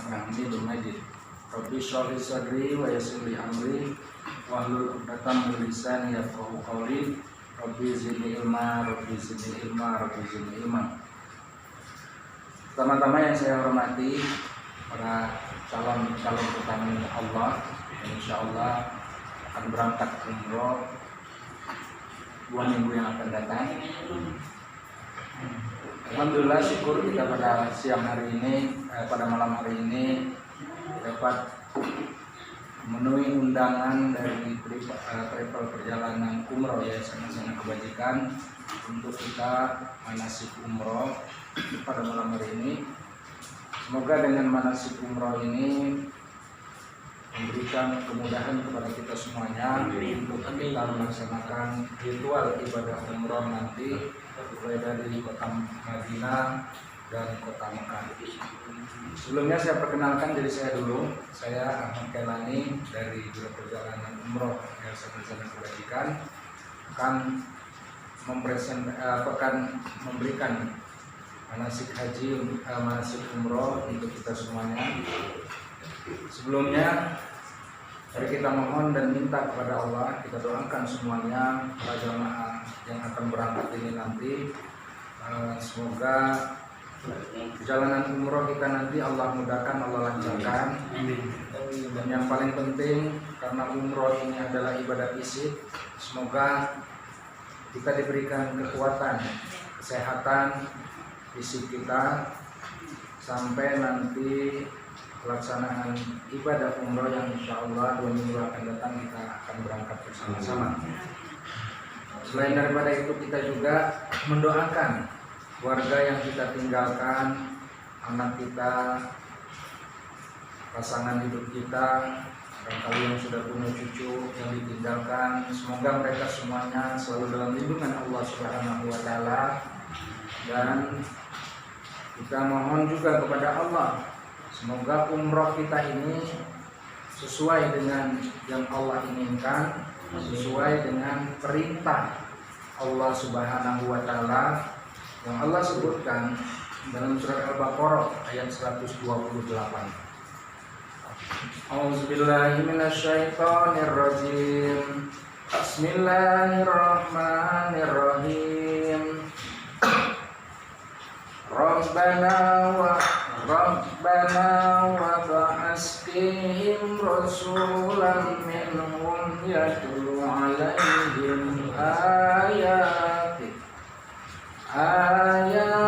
hamidum majid. Rabbi shrah li sadri wa yassir li amri wahlul 'uqdatam min lisani yafqahu qawli. Rabbi zidni ilma, Rabbi zidni ilma, Rabbi zidni ilma. Pertama-tama yang saya hormati para calon tamu Allah yang insya Allah akan berangkat umroh 2 minggu yang akan datang. Alhamdulillah, syukur kita pada siang hari ini, pada malam hari ini dapat memenuhi undangan dari travel perjalanan umroh Yayasan Sana Kebajikan untuk kita manasik umroh pada malam hari ini. Semoga dengan manasik umroh ini memberikan kemudahan kepada kita semuanya untuk kita melaksanakan ritual ibadah umroh nanti mulai dari kota Madinah dan kota Mekah. Sebelumnya saya perkenalkan diri saya dulu. Saya Ahmad Kelani dari Biro Perjalanan Umroh Yayasan Sana Kebajikan akan memberikan manasik haji, manasik umroh untuk kita semuanya. Sebelumnya, mari kita mohon dan minta kepada Allah, kita doakan semuanya para jamaah yang akan berangkat ini nanti, semoga perjalanan umroh kita nanti Allah mudahkan, Allah lancarkan. Dan yang paling penting, karena umroh ini adalah ibadah fisik, semoga kita diberikan kekuatan, kesehatan fisik kita sampai nanti pelaksanaan ibadah umroh yang insya Allah 2 minggu akan datang kita akan berangkat bersama-sama. Selain daripada itu, kita juga mendoakan keluarga yang kita tinggalkan, anak kita, pasangan hidup kita, barangkali yang sudah punya cucu yang ditinggalkan, semoga mereka semuanya selalu dalam lindungan Allah Subhanahu wa Ta'ala. Dan kita mohon juga kepada Allah, semoga umroh kita ini sesuai dengan yang Allah inginkan, sesuai dengan perintah Allah Subhanahu wa Ta'ala yang Allah sebutkan dalam surat Al-Baqarah ayat 128. A'udzubillahi minasyaitonirrajim. Bismillahirrahmanirrahim. Rabbana wa ba'as fihim rasulan minhum yatlu 'alaihim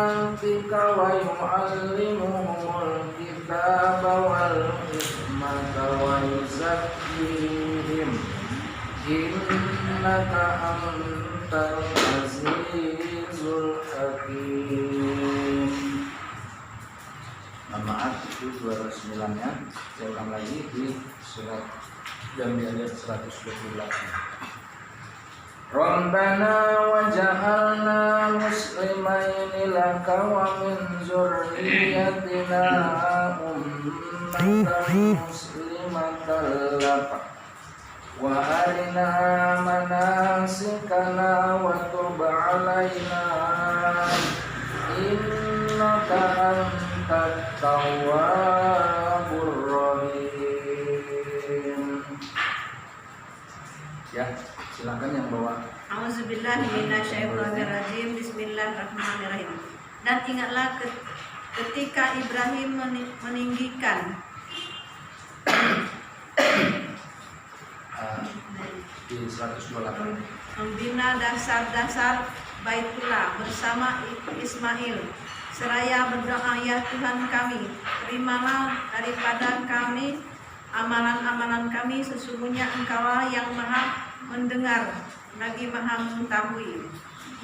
ayatika wa yu'allimuhumul kitaba wal hikmata wa yuzakkihim innaka antal azizul hakim. Maaf, itu 209-nya. Saya ulang lagi di surat dan di ayat 128. Rabbana waj'alna muslimaini laka wa min dzurriyyatina ummatan muslimatan laka wa arina manasikana wa tub 'alaina innaka antat tawwabur rahim. Ya, silakan yang bawa. A'udzubillahi minasyaitonirrajim. Bismillahirrahmanirrahim. Dan ingatlah ketika Ibrahim meninggikan di 128 membina dasar-dasar Baitullah bersama Ismail seraya berdoa, ya Tuhan kami, terimalah daripada kami amalan-amalan kami, sesungguhnya Engkaulah yang maha mendengar lagi maha mengetahui.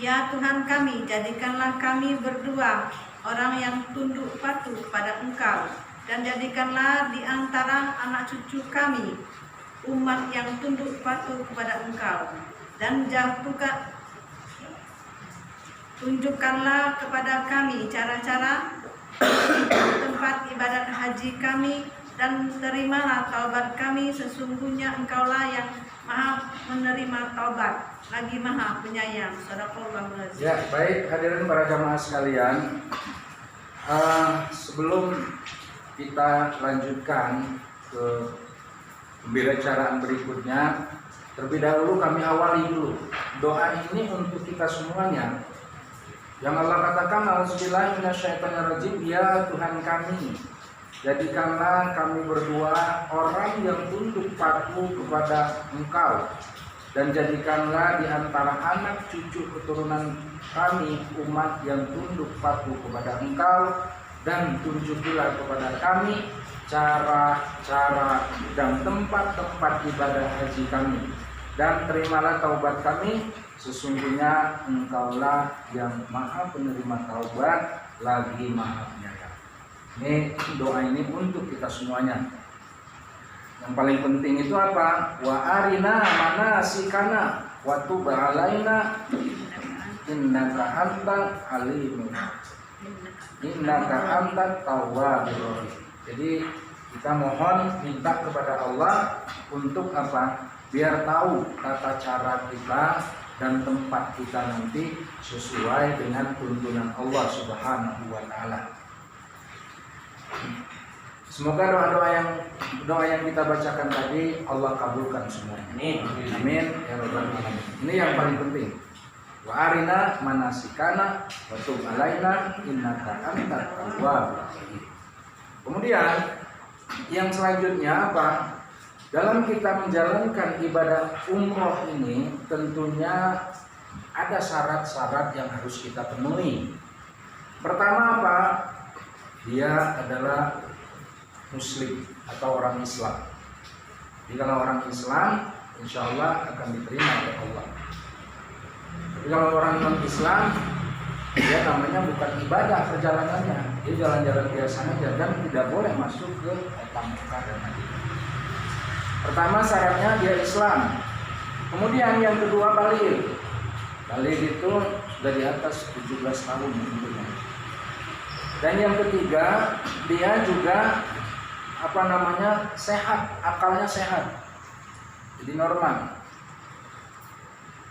Ya Tuhan kami, jadikanlah kami berdua orang yang tunduk patuh pada Engkau, dan jadikanlah di antara anak cucu kami umat yang tunduk patuh kepada Engkau, dan tunjukkanlah kepada kami cara-cara tempat ibadat haji kami, dan terimalah taubat kami, sesungguhnya Engkaulah yang maha menerima taubat lagi maha penyayang. Shadaqallahul azim. Ya, baik hadirin para jamaah sekalian, sebelum kita lanjutkan ke pembicaraan berikutnya, terlebih dahulu kami awali dulu doa ini untuk kita semuanya. Yang Allah katakan, "A'udzubillahi minasyaitonirrajim, ya Tuhan kami, jadikanlah kami berdua orang yang tunduk patuh kepada Engkau, dan jadikanlah di antara anak cucu keturunan kami umat yang tunduk patuh kepada Engkau, dan tunjukilah kepada kami cara-cara dan tempat-tempat ibadah haji kami, dan terimalah taubat kami, sesungguhnya Engkaulah yang Maha penerima taubat lagi Maha penyayang." Ini doa ini untuk kita semuanya. Yang paling penting itu apa? Wa arina manasikana wa tub alaina innaka antal alimul innaka antat tawwabur. Jadi kita mohon minta kepada Allah untuk apa? Biar tahu tata cara kita dan tempat kita nanti sesuai dengan tuntunan Allah Subhanahu wa taala. Semoga doa yang kita bacakan tadi Allah kabulkan semuanya. Amin ya rabbal alamin. Ini yang paling penting. Wa arina manasikana wa tub alaina innaka antat tawwabur rahim. Kemudian yang selanjutnya apa? Dalam kita menjalankan ibadah umroh ini tentunya ada syarat-syarat yang harus kita penuhi. Pertama apa? Dia adalah Muslim atau orang Islam. Jadi kalau orang Islam, insya Allah akan diterima oleh Allah. Tapi kalau orang non Islam, dia namanya bukan ibadah perjalanannya, dia jalan-jalan biasa saja dan tidak boleh masuk ke kota Mekah dan Madinah. Pertama syaratnya dia Islam. Kemudian yang kedua baligh. Baligh itu sudah di atas 17 tahun umurnya. Dan yang ketiga dia juga sehat, akalnya sehat, jadi normal.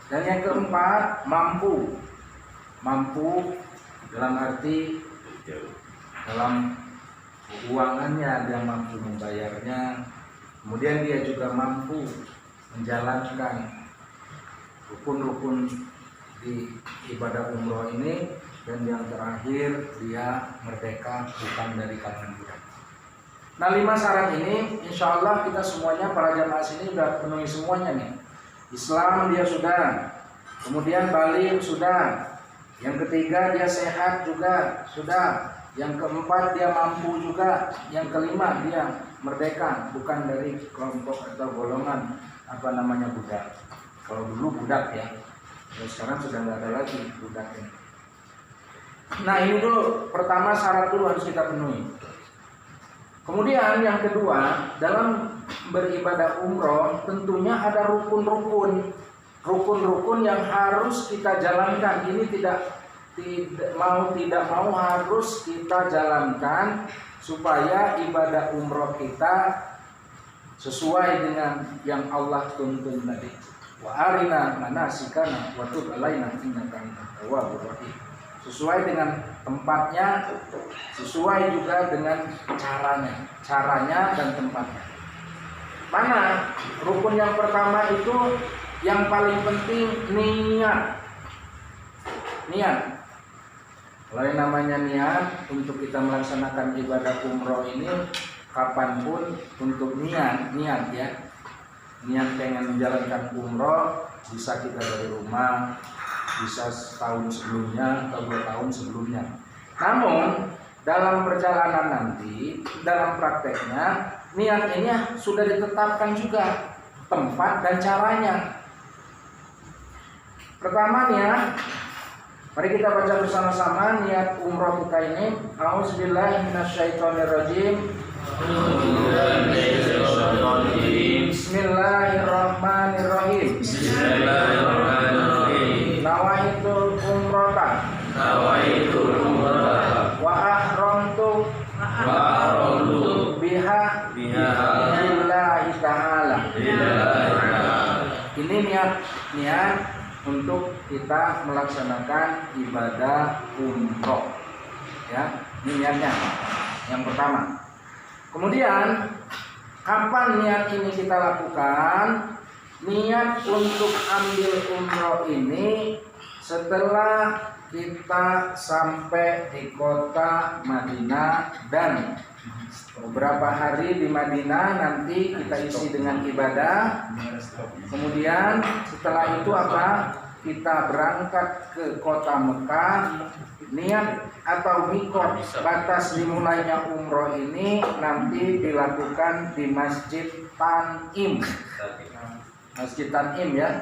Dan yang keempat mampu dalam arti dalam keuangannya dia mampu membayarnya. Kemudian dia juga mampu menjalankan rukun-rukun di ibadah umroh ini. Dan yang terakhir dia merdeka bukan dari kalangan budak. Nah 5 syarat ini insya Allah kita semuanya para jamaah sini sudah penuhi semuanya nih. Islam dia sudah, kemudian baligh sudah, yang ketiga dia sehat juga sudah, yang keempat dia mampu juga, yang kelima dia merdeka bukan dari kelompok atau golongan budak. Kalau dulu budak ya, sekarang sudah nggak ada lagi budak ini. Nah ini dulu, pertama syarat dulu harus kita penuhi. Kemudian yang kedua, dalam beribadah umroh tentunya ada rukun-rukun yang harus kita jalankan. Ini tidak mau harus kita jalankan supaya ibadah umroh kita sesuai dengan yang Allah tuntun tadi. Wa arina manasikana wa tub alaina innaka antat tawwabur rahim. Sesuai dengan tempatnya, sesuai juga dengan caranya dan tempatnya. Mana rukun yang pertama itu yang paling penting niat. Kalau yang namanya niat untuk kita melaksanakan ibadah umroh ini kapanpun untuk niat ya. Niat pengen menjalankan umroh bisa kita dari rumah, bisa setahun sebelumnya atau 2 tahun sebelumnya. Namun dalam perjalanan nanti, dalam prakteknya, niat ini sudah ditetapkan juga tempat dan caranya. Pertama niat, mari kita baca bersama-sama niat umroh kita ini. A'udzubillahi minasyaitonirrajim. Bismillahirrahmanirrahim. Nawaitul umrata wa ahramtu biha lillahi ta'ala. Ini niat untuk kita melaksanakan ibadah umroh ya. Ini niatnya yang pertama. Kemudian kapan niat ini kita lakukan? Niat untuk ambil umroh ini setelah kita sampai di kota Madinah dan beberapa hari di Madinah nanti kita isi dengan ibadah. Kemudian setelah itu apa? Kita berangkat ke kota Mekah. Niat atau mikot batas dimulainya umroh ini nanti dilakukan di Masjid Tan'im. Masjid Tan'im ya.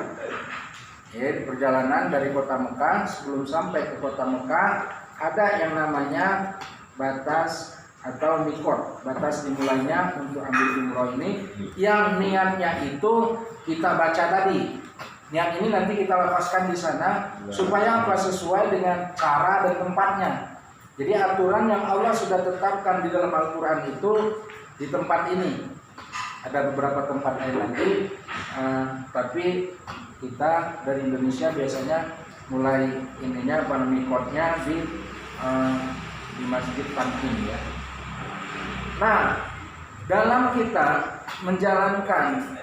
Di perjalanan dari kota Mekah, sebelum sampai ke kota Mekah ada yang namanya batas atau mikot, batas dimulainya untuk ambil umroh ini, yang niatnya itu kita baca tadi. Niat ini nanti kita lepaskan di sana supaya apa? Sesuai dengan cara dan tempatnya. Jadi aturan yang Allah sudah tetapkan di dalam Al-Quran itu di tempat ini. Ada beberapa tempat lain lagi, tapi kita dari Indonesia biasanya mulai ininya mikotnya di Masjid Tan'im ya. Nah, dalam kita menjalankan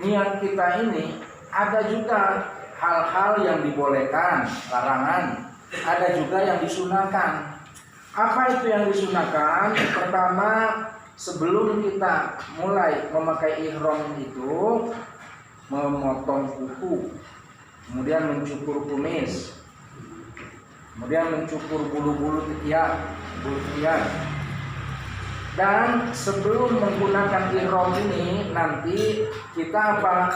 niat kita ini ada juga hal-hal yang dibolehkan, larangan, ada juga yang disunahkan. Apa itu yang disunahkan? Pertama, sebelum kita mulai memakai ihram itu memotong kuku, kemudian mencukur kumis, kemudian mencukur bulu-bulu ketiak, dan sebelum menggunakan ihram ini nanti kita apa?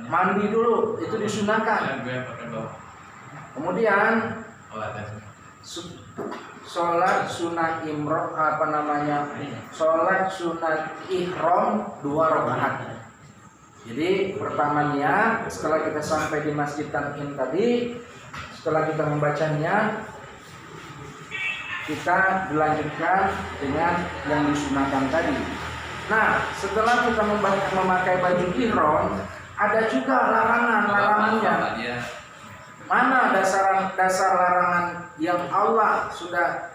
Mandi dulu, itu disunahkan. Kemudian sholat sunat sholat sunat ihram 2 rakaat. Jadi pertama niat, setelah kita sampai di Masjid Tan'im tadi, setelah kita membacanya, kita dilanjutkan dengan yang disunahkan tadi. Nah, setelah kita memakai baju ihram, ada juga larangannya. Mana dasar larangan yang Allah sudah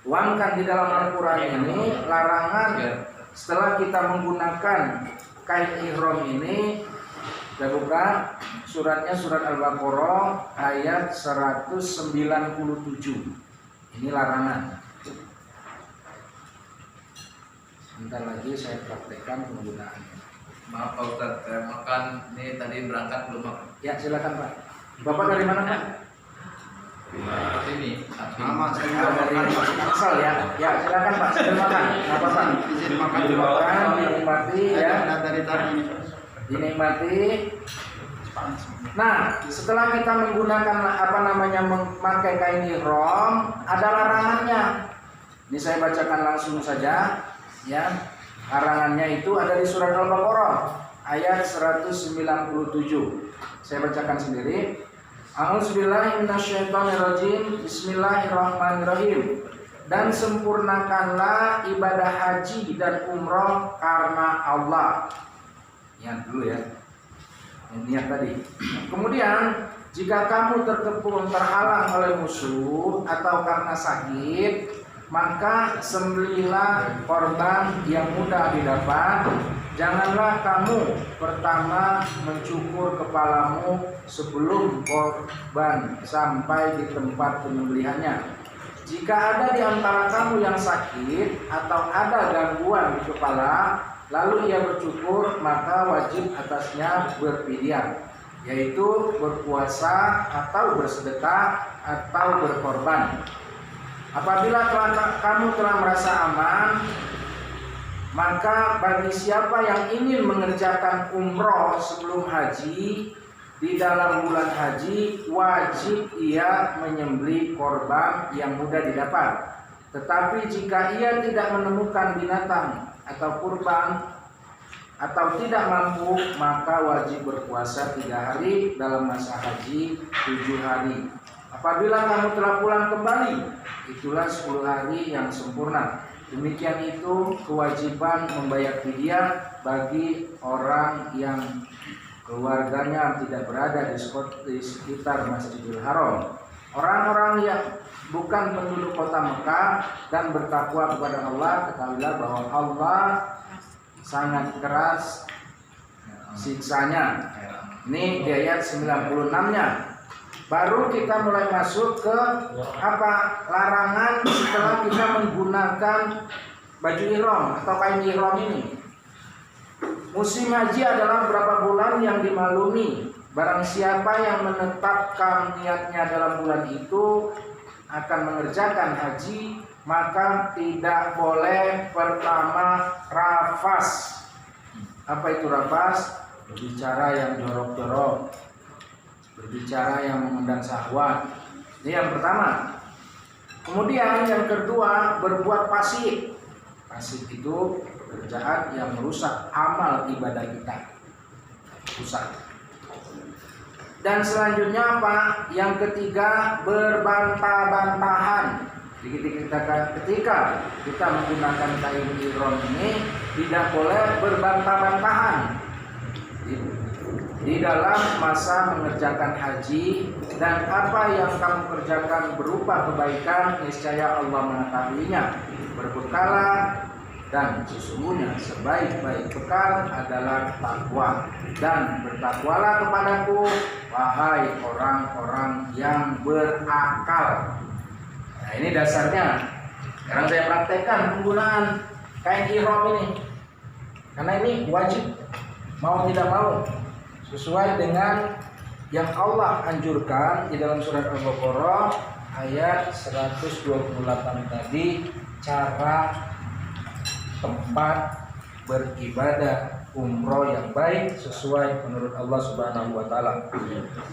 tuangkan di dalam Al-Quran ini? Larangan setelah kita menggunakan kain ihram ini, kita buka suratnya, surat Al-Baqarah ayat 197. Ini larangan. Sebentar lagi saya praktekkan penggunaannya. Maaf Pak Ustadz, saya makan ini tadi berangkat belum makan. Ya silakan Pak. Bapak dari mana Pak? Ini. Dari Asal ya. Ya silakan Pak. Sudah makan. Apa Pak? Izin makan Makan, dinikmati ya. Dari tadi. Dinikmati. Nah, setelah kita menggunakan memakai kain ihram, ada larangannya. Ini saya bacakan langsung saja ya. Larangannya itu ada di surat Al-Baqarah ayat 197. Saya bacakan sendiri. A'udzubillahi minasyaitonirrajim. Bismillahirrahmanirrahim. Dan sempurnakanlah ibadah haji dan umroh karena Allah. Ingat dulu ya. Niat tadi. Kemudian jika kamu terhalang oleh musuh atau karena sakit, maka sembelihlah korban yang mudah didapat. Janganlah kamu pertama mencukur kepalamu sebelum korban sampai di tempat penyembelihannya. Jika ada di antara kamu yang sakit atau ada gangguan di kepala, lalu ia bercukur, maka wajib atasnya berfidyah, yaitu berpuasa atau bersedekah atau berkorban. Apabila kamu telah merasa aman, maka bagi siapa yang ingin mengerjakan umroh sebelum haji, di dalam bulan haji wajib ia menyembelih korban yang mudah didapat. Tetapi jika ia tidak menemukan binatang atau kurban atau tidak mampu, maka wajib berpuasa 3 hari dalam masa haji 7 hari. Apabila kamu telah pulang kembali, itulah 10 hari yang sempurna. Demikian itu kewajiban membayar fidyah bagi orang yang keluarganya tidak berada di sekitar Masjidil Haram. Orang-orang yang bukan penduduk kota Mekah dan bertakwa kepada Allah, ketahuilah bahwa Allah sangat keras siksanya. Ini di ayat 96-nya. Baru kita mulai masuk ke apa? Larangan setelah kita menggunakan baju ihram atau kain ihram ini. Musim haji adalah beberapa bulan yang dimaklumi. Barang siapa yang menetapkan niatnya dalam bulan itu akan mengerjakan haji, maka tidak boleh pertama rafas. Apa itu rafas? Berbicara yang jorok-jorok, berbicara yang mengundang syahwat. Ini yang pertama. Kemudian yang kedua, berbuat pasif. Pasif itu pekerjaan yang merusak amal ibadah kita. Rusak. Dan selanjutnya apa? Yang ketiga, berbantah-bantahan. Ketika kita menggunakan kain ihram ini, tidak boleh berbantah-bantahan di dalam masa mengerjakan haji, dan apa yang kamu kerjakan berupa kebaikan niscaya Allah mengetahuinya. Berbekalah, dan sesungguhnya sebaik-baik bekal adalah takwa, dan bertakwalah kepadaku wahai orang-orang yang berakal. Nah, ini dasarnya. Sekarang saya praktekkan penggunaan kain ihram ini, karena ini wajib mau tidak mau, sesuai dengan yang Allah anjurkan di dalam surat Al-Baqarah ayat 128 tadi, cara tempat beribadah umroh yang baik sesuai menurut Allah Subhanahu wa taala.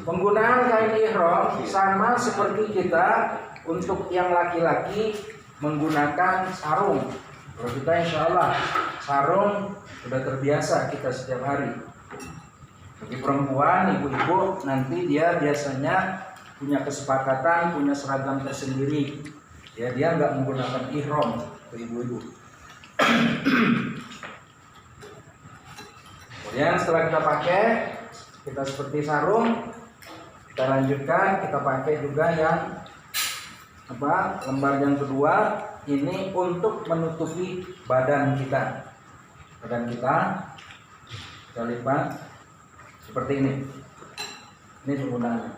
Penggunaan kain ihram sama seperti kita untuk yang laki-laki menggunakan sarung. Kalau kita insya Allah sarung sudah terbiasa kita setiap hari. Bagi perempuan, ibu-ibu, nanti dia biasanya punya kesepakatan, punya seragam tersendiri. Ya, dia nggak menggunakan ihram ke ibu-ibu. Kemudian setelah kita pakai, kita seperti sarung, kita lanjutkan, kita pakai juga yang lembar yang kedua, ini untuk menutupi badan kita. Badan kita lipat seperti ini. Ini penggunaannya.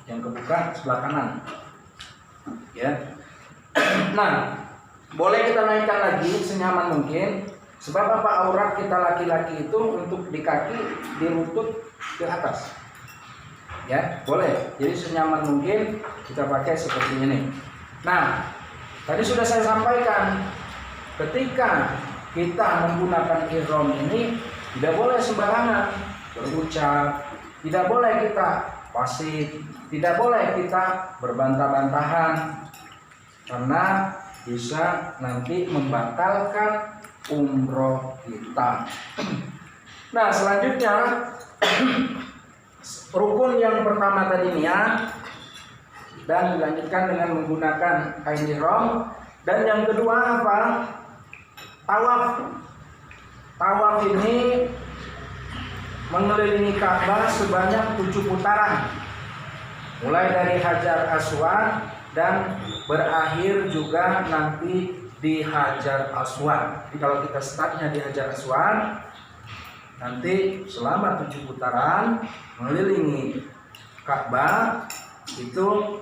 Yang kebuka sebelah kanan. Ya. Nah, boleh kita naikkan lagi senyaman mungkin. Sebab apa? Aurat kita laki-laki itu untuk di kaki, di lutut, ke atas. Ya, boleh. Jadi senyaman mungkin kita pakai seperti ini. Nah, tadi sudah saya sampaikan, ketika kita menggunakan ihram ini tidak boleh sembarangan berucap, tidak boleh kita pasif, tidak boleh kita berbantah-bantahan, karena bisa nanti membatalkan umroh kita. Nah, selanjutnya rukun yang pertama tadi niat, dan dilanjutkan dengan menggunakan kain ihram. Dan yang kedua apa? Tawaf. Tawaf ini mengelilingi Ka'bah sebanyak 7 putaran, mulai dari Hajar Aswad dan berakhir juga nanti di Hajar Aswad. Jadi kalau kita startnya di Hajar Aswad, nanti selama 7 putaran mengelilingi Ka'bah, itu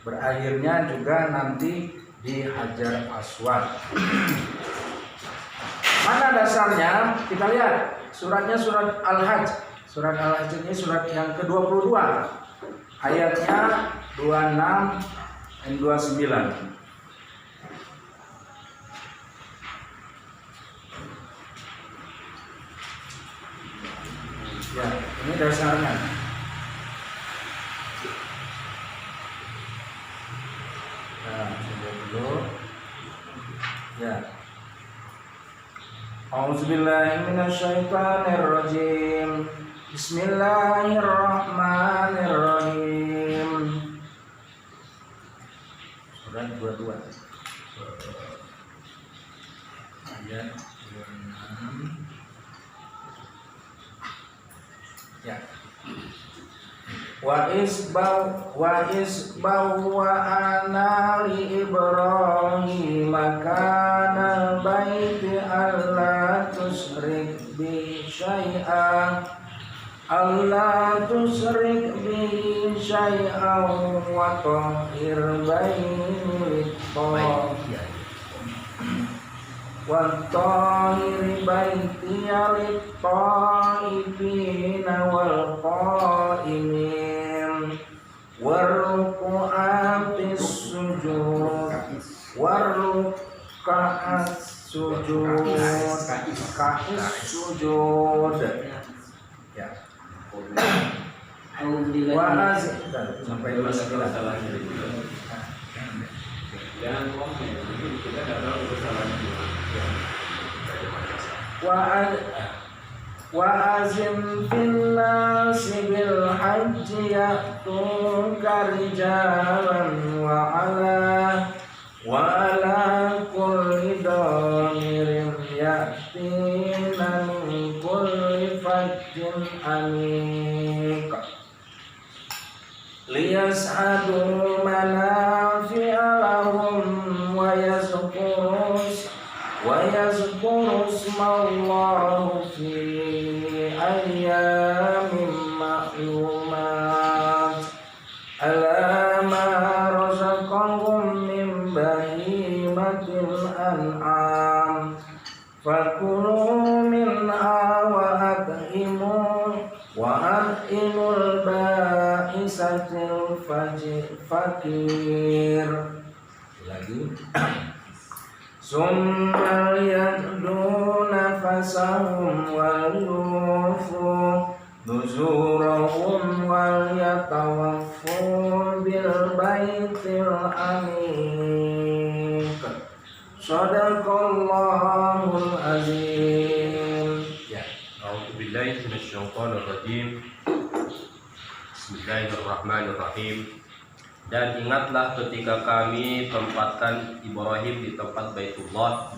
berakhirnya juga nanti di Hajar Aswad. Mana dasarnya? Kita lihat suratnya, surat Al-Hajj. Surat Al-Hajj ini surat yang ke-22, ayatnya 26 dan 29. Ya, ini dasarnya. Nah, coba dulu. Ya. A'udzubillahi minasyaitonirrajim. Bismillahirrahmanirrahim. Surat 22 ayat 26. Ya. Wa isbau wa ana li Ibrahim kana baiti alla tusyrik bi syai'an wa tahhir baiti Wattahiri baitiya lit-taifina wal qaimin warruku'atis sujud warruka'as sujud ka'is sujud ya sampai wa azim fil nasi bil hajji ya'tuka rijalan wa ala kulli damirin ya'tina min kulli fajjin amik liyashhadu manafi'a lahum wa yazkuru ismallahi fi ayyamin ma'lumat ala ma razaqahum min bahimatil an'am fakulu minha wa at'imul ba'isatil fakir lagi summa yaduna fasahum wal yufu nuzurahum wal yatawaffu bil baitil amiq sadaqallahul azim. Ya, a'udzubillahi minasyaitonir rajim. Bismillahirrahmanirrahim. Dan ingatlah ketika kami tempatkan Ibrahim di tempat Baitullah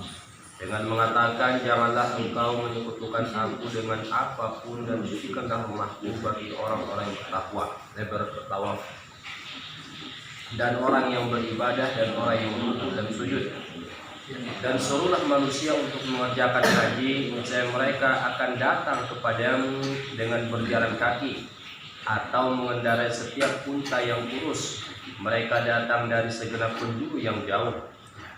dengan mengatakan, janganlah engkau menyekutukan aku dengan apapun dan jadikanlah rumahku bagi orang-orang yang bertakwa, dan orang yang beribadah dan orang yang berrukuk dan sujud. Dan suruhlah manusia untuk mengerjakan haji, niscaya mereka akan datang kepadamu dengan berjalan kaki atau mengendarai setiap unta yang kurus. Mereka datang dari segenap penjuru yang jauh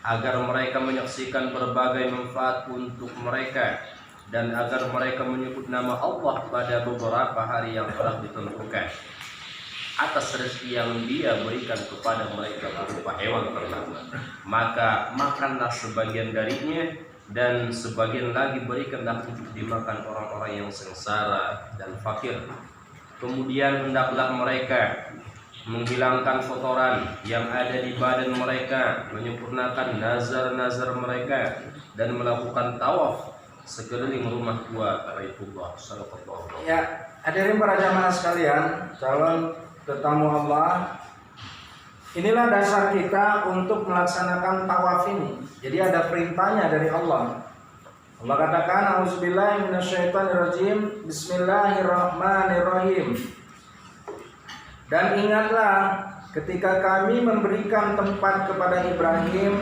agar mereka menyaksikan berbagai manfaat untuk mereka dan agar mereka menyebut nama Allah pada beberapa hari yang telah ditentukan atas rezeki yang Dia berikan kepada mereka berupa hewan ternak. Maka makanlah sebagian darinya dan sebagian lagi berikanlah untuk dimakan orang-orang yang sengsara dan fakir. Kemudian hendaklah mereka menghilangkan kotoran yang ada di badan mereka, menyempurnakan nazar-nazar mereka, dan melakukan tawaf sekeliling rumah tua Baitullah. Sallallahu. Ya, hadirin para jamaah sekalian, calon tetamu Allah, inilah dasar kita untuk melaksanakan tawaf ini. Jadi ada perintahnya dari Allah. Allah katakan, auzubillahi minasyaitonirrajim, bismillahirrahmanirrahim. Dan ingatlah ketika kami memberikan tempat kepada Ibrahim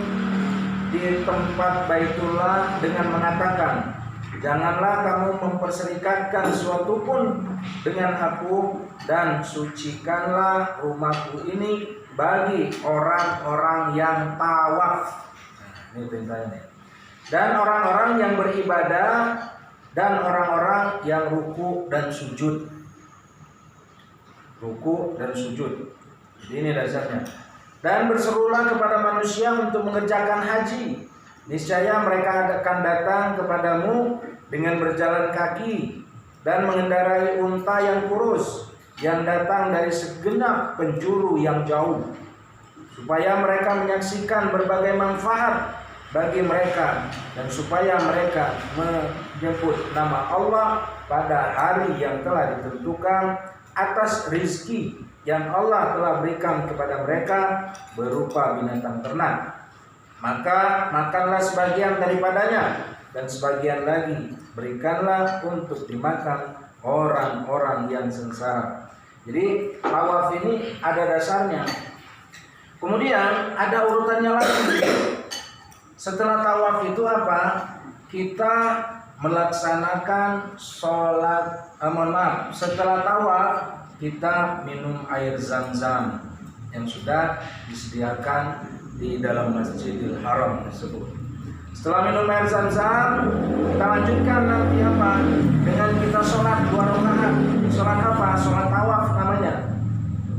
di tempat Baitullah dengan mengatakan, janganlah kamu memperserikatkan suatu pun dengan aku, dan sucikanlah rumahku ini bagi orang-orang yang tawaf. Ini perintahnya. Dan orang-orang yang beribadah dan orang-orang yang ruku dan sujud. Ruku dan sujud. Jadi ini dasarnya. Dan berserulah kepada manusia untuk mengerjakan haji. Niscaya mereka akan datang kepadamu dengan berjalan kaki dan mengendarai unta yang kurus yang datang dari segenap penjuru yang jauh, supaya mereka menyaksikan berbagai manfaat bagi mereka dan supaya mereka menyebut nama Allah pada hari yang telah ditentukan atas rizki yang Allah telah berikan kepada mereka berupa binatang ternak. Maka makanlah sebagian daripadanya dan sebagian lagi berikanlah untuk dimakan orang-orang yang sengsara. Jadi tawaf ini ada dasarnya. Kemudian ada urutannya lagi. Setelah tawaf itu apa? Kita melaksanakan sholat. Setelah tawaf kita minum air zam-zam yang sudah disediakan di dalam Masjidil Haram tersebut. Setelah minum air zam-zam, kita lanjutkan nanti apa? Dengan kita sholat 2 rakaat. Sholat apa? Sholat tawaf namanya.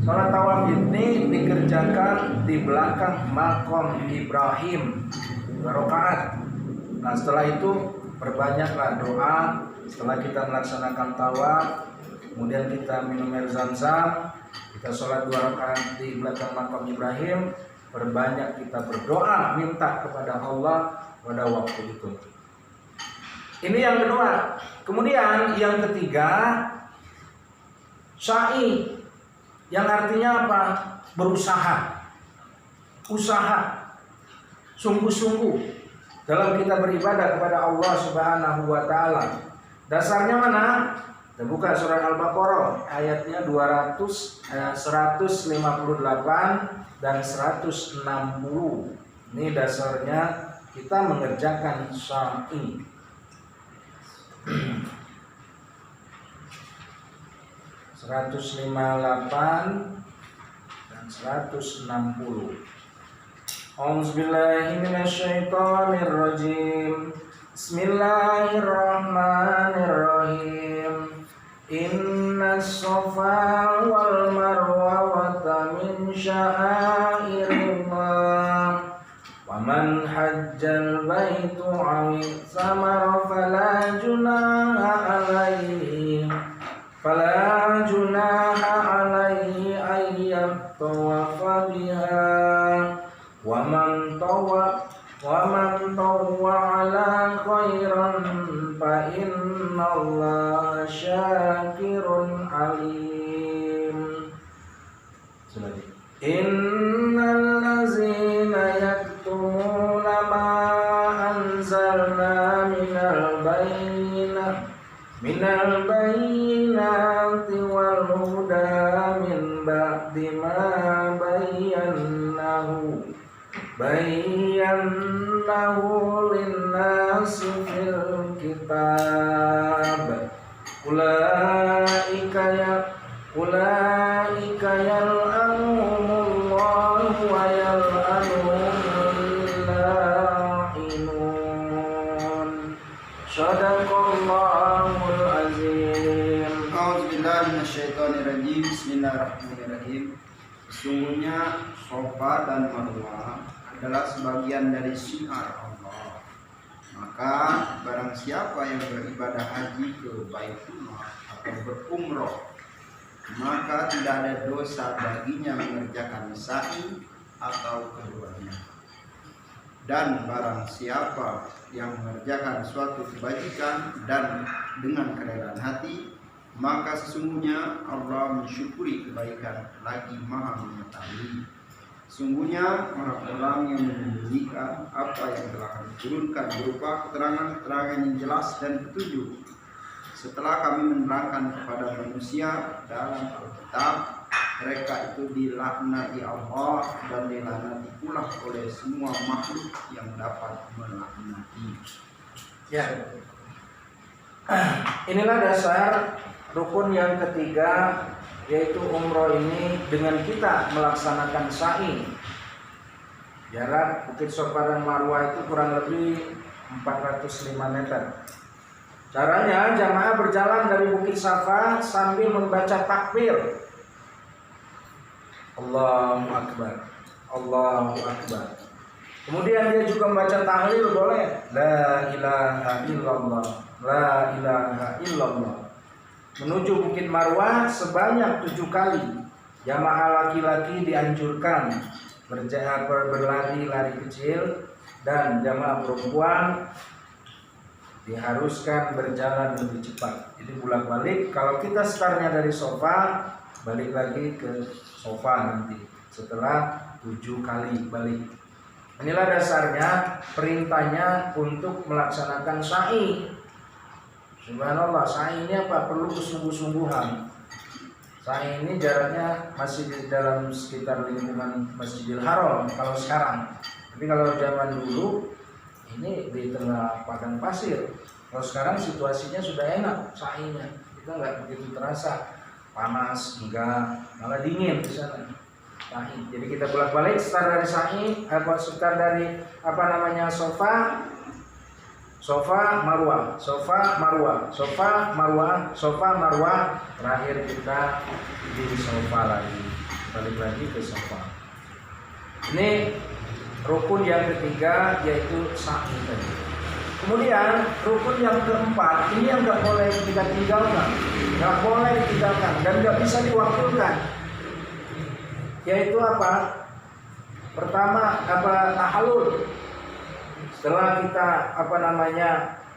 Sholat tawaf ini dikerjakan di belakang makam Ibrahim 2 rakaat. Nah setelah itu perbanyaklah doa. Setelah kita melaksanakan tawaf, kemudian kita minum air zam-zam, kita sholat 2 rakaat di belakang makam Ibrahim. Perbanyak kita berdoa, minta kepada Allah pada waktu itu. Ini yang kedua. Kemudian yang ketiga, sa'i, yang artinya apa? Berusaha, usaha, sungguh-sungguh dalam kita beribadah kepada Allah Subhanahu wa Ta'ala. Dasarnya mana? Kita buka surat Al-Baqarah ayatnya 158 dan 160. Ini dasarnya kita mengerjakan sa'i. 158 dan 160. A'udzubillahi minasyaitonirrajim. Bismillahirrahmanirrahim. Innas safa wal marwata min sya'airillah. Wa man hajjal baitu aw samara fala junaha alaihi ayyat tawafa biha. Wa man tawwa ala khairan fa innallaha syakirun alim. Innal ladzina yaktumuna ma anzalna minal bayyinati wal huda min ba'di ma bayyanahu linnasi fil kitab. Ulaika yal'anuhumullahu wa yal'anuhumul la'inun. Shadaqallahul azim. A'udzubillahi minasyaitonirrajim. Bismillahirrahmanirrahim. Sesungguhnya Safa dan Marwah adalah sebagian dari syiar Allah. Maka barang siapa yang beribadah haji ke Baitullah atau berumroh, maka tidak ada dosa baginya mengerjakan sa'i atau keduanya. Dan barang siapa yang mengerjakan suatu kebajikan dan dengan kerelaan hati, maka sesungguhnya Allah mensyukuri kebaikan lagi Maha mengetahui. Sungguhnya orang-orang yang menyembunyikan apa yang telah kami turunkan berupa keterangan-keterangan yang jelas dan petunjuk, setelah kami menerangkan kepada manusia dalam Alkitab, mereka itu dilaknati Allah dan dilaknati pula oleh semua makhluk yang dapat melaknati. Ya. Inilah dasar rukun yang ketiga, yaitu umroh ini dengan kita melaksanakan sa'i. Jarak Bukit Safa dan Marwah itu kurang lebih 405 meter. Caranya jamaah berjalan dari Bukit Safa sambil membaca takbir. Allahu Akbar, Allahu Akbar. Kemudian dia juga membaca tahlil boleh. La ilaha illallah, la ilaha illallah. Menuju Bukit Marwah sebanyak 7 kali. Jamaah laki-laki dianjurkan berlari kecil, dan jamaah perempuan diharuskan berjalan lebih cepat. Jadi bolak-balik. Kalau kita startnya dari Safa, balik lagi ke Safa nanti setelah 7 kali balik. Inilah dasarnya perintahnya untuk melaksanakan sa'i. Subhanallah, sa'i ini apa? Perlu kesungguh-sungguhan. Sa'i ini jaraknya masih di dalam sekitar lingkungan Masjidil Haram kalau sekarang. Tapi kalau zaman dulu ini di tengah padang pasir. Kalau sekarang situasinya sudah enak sa'inya. Kita nggak begitu terasa panas, enggak, malah dingin di sana. Sa'i. Jadi kita bolak-balik start dari sa'i, start dari Sofa Marwah, Sofa Marwah, Sofa Marwah, Sofa Marwah. Terakhir kita di Sofa lagi, balik lagi ke Sofa. Ini rukun yang ketiga yaitu sa'i tadi. Kemudian rukun yang keempat ini yang nggak boleh kita tinggalkan, nggak boleh ditinggalkan dan nggak bisa diwakilkan. Yaitu apa? Pertama tahallul. Setelah kita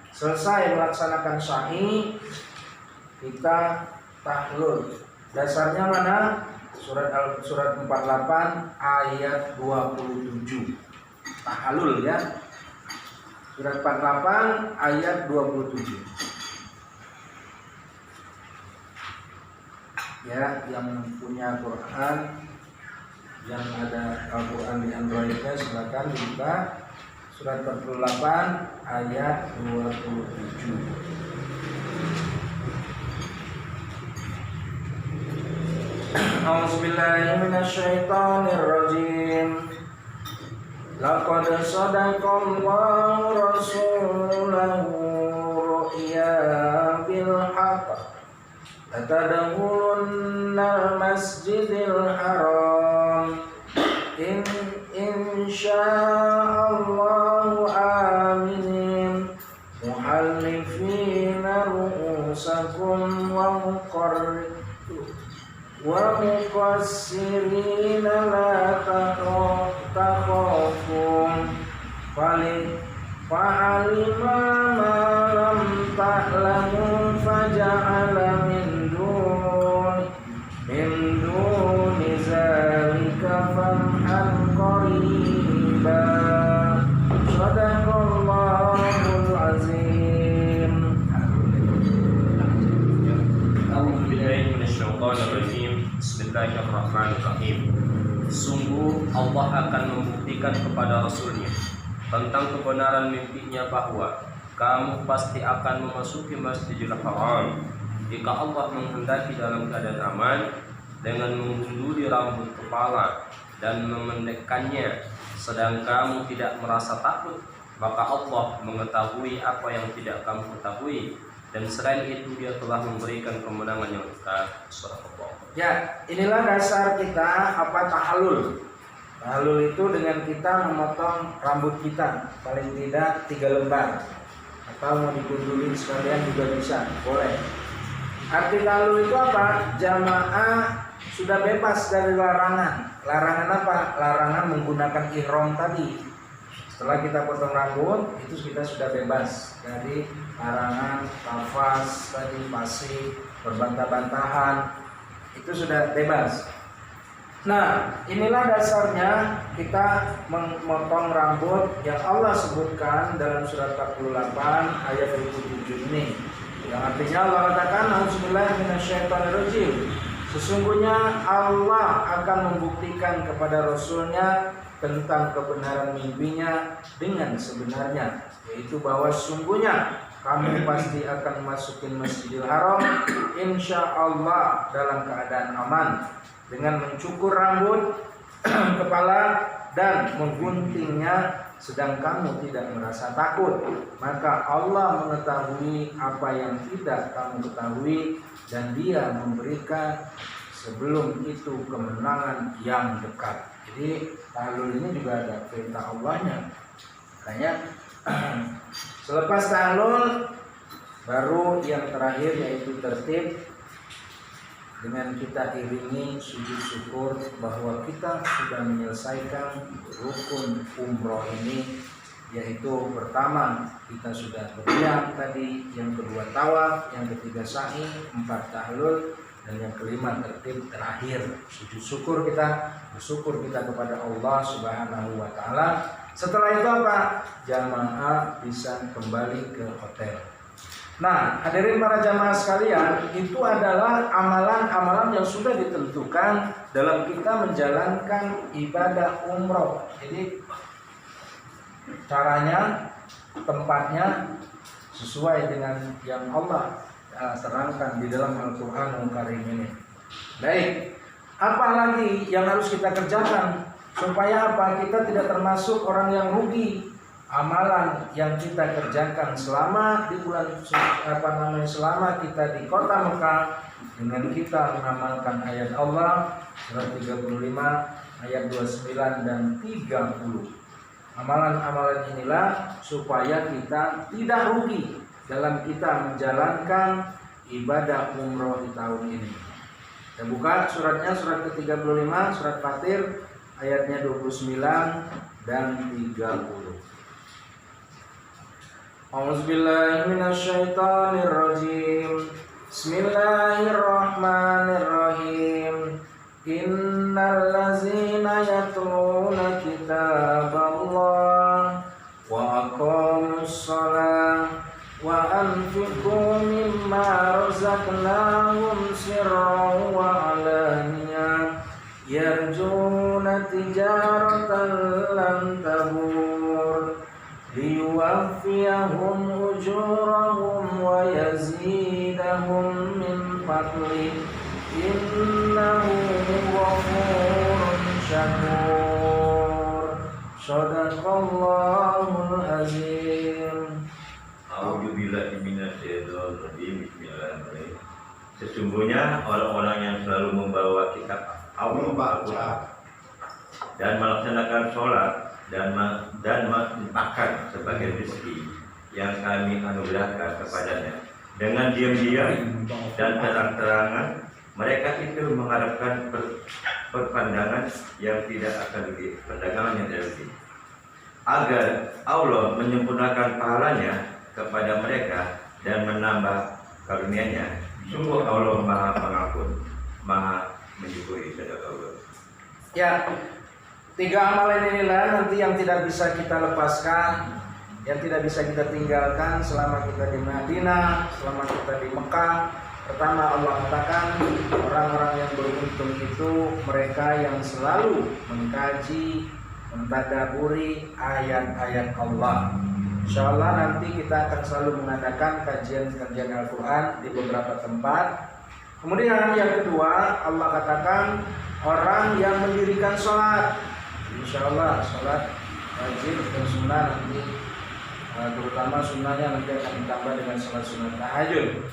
selesai melaksanakan sa'i, kita tahlul. Dasarnya mana? Surat 48 ayat 27. Tahlul ya. Surat 48 ayat 27. Ya, yang punya Quran, yang ada Al-Quran di Androidnya silakan dibuka. Surat 48 ayat 27. A'udzubillahi minasyaitonirrajim. Laqad sadaqallahu rasulahu ru'ya bil haqq. Latadkhulunnal masjidil haram. Insyaallahu aminin muhallifina ru'usakum wa muqassirina la takhafun fa'alima ma lam ta'lamu faja'ala min duni zalika famhan qariba. Shadaqallahul azim. A'udzubillahi minasyaitonirrajim. Bismillahirrahmanirrahim. Sungguh Allah akan membuktikan kepada Rasulnya tentang kebenaran mimpinya bahwa kamu pasti akan memasuki Masjidil Haram jika Allah menghendaki dalam keadaan aman dengan menggunduli rambut kepala dan memendekkannya, sedang kamu tidak merasa takut, maka Allah mengetahui apa yang tidak kamu ketahui, dan selain itu Dia telah memberikan kemenangan yang dekat. Surah Allah. Ya, inilah dasar kita tahallul. Tahallul itu dengan kita memotong rambut kita paling tidak 3 lembar, atau mau digundulin sekalian juga bisa, boleh. Arti tahallul itu apa? Jamaah sudah bebas dari larangan. Larangan apa? Larangan menggunakan ihram tadi. Setelah kita potong rambut, itu kita sudah bebas dari larangan nafas tadi, fasih, berbantah-bantahan. Itu sudah bebas. Nah, inilah dasarnya kita memotong rambut yang Allah sebutkan dalam surat 48 ayat 27 ini. Yang artinya Allah katakan, A'udzubillahi minasyaitonirrajim. Sesungguhnya Allah akan membuktikan kepada Rasulnya tentang kebenaran mimpinya dengan sebenarnya, yaitu bahwa sesungguhnya kamu pasti akan masukin Masjidil Haram insya Allah dalam keadaan aman dengan mencukur rambut kepala dan mengguntingnya, sedang kamu tidak merasa takut. Maka Allah mengetahui apa yang tidak kamu ketahui, dan Dia memberikan sebelum itu kemenangan yang dekat. Jadi tahallul ini juga ada perintah Allahnya. Makanya selepas tahallul baru yang terakhir yaitu tertib, dengan kita iringi sujud syukur bahwa kita sudah menyelesaikan rukun umroh ini, yaitu pertama kita sudah berniat tadi, yang kedua tawaf, yang ketiga sa'i, 4 tahallul, dan yang kelima tertib terakhir sujud syukur. Kita bersyukur kita kepada Allah Subhanahu wa taala. Setelah itu apa? Jamaah bisa kembali ke hotel. Nah, hadirin para jamaah sekalian, itu adalah amalan-amalan yang sudah ditentukan dalam kita menjalankan ibadah umroh. Jadi caranya, tempatnya sesuai dengan yang Allah terangkan di dalam Al-Qur'anul Karim ini. Baik, apa lagi yang harus kita kerjakan supaya apa? Kita tidak termasuk orang yang rugi. Amalan yang kita kerjakan selama di bulan selama kita di kota Mekah dengan kita mengamalkan ayat Allah surat 35 ayat 29 dan 30. Amalan-amalan inilah supaya kita tidak rugi dalam kita menjalankan ibadah umroh di tahun ini. Kita buka suratnya, surat ke-35, surat Fatir ayatnya 29 dan 30. A'udzubillahi minasyaitonirrajim. Bismillahirrahmanirrahim. Innal ladzina yatluna kitaballah wa aqamus shalah wa anfiqu mimma razaqnahum sirran wa alaniyah yarjuna tijaratan lan tabur liyuwaffiyahum ujurahum wa yazidahum min fadlih innahu ghafurun syakur. Shadaqallahul azim. A'udzubillahi minasyaitonir rajim. Bismillahirrahmanirrahim. Sesungguhnya orang-orang yang selalu membawa kitab Allah dan melaksanakan sholat dan menginfakkan sebagai rezeki yang kami anugerahkan kepadanya dengan diam-diam dan terang-terangan, mereka itu mengharapkan perpandangan yang tidak akan rugi, perdagangan yang tidak rugi, agar Allah menyempurnakan pahalanya kepada mereka dan menambah karunia-Nya. Sungguh Allah Maha Pengampun, Maha Menyukuri. Sadaqallah. Ya, 3 amalan inilah nanti yang tidak bisa kita lepaskan, yang tidak bisa kita tinggalkan selama kita di Madinah, selama kita di Mekah. Pertama, Allah katakan orang-orang yang beruntung itu mereka yang selalu mengkaji, mentadaburi ayat-ayat Allah. Insyaallah nanti kita akan selalu mengadakan kajian-kajian Al-Quran di beberapa tempat. Kemudian yang kedua, Allah katakan orang yang mendirikan sholat. Insyaallah sholat wajib dan sunnah nanti, terutama sunnahnya nanti akan ditambah dengan sholat sunnah tahajud.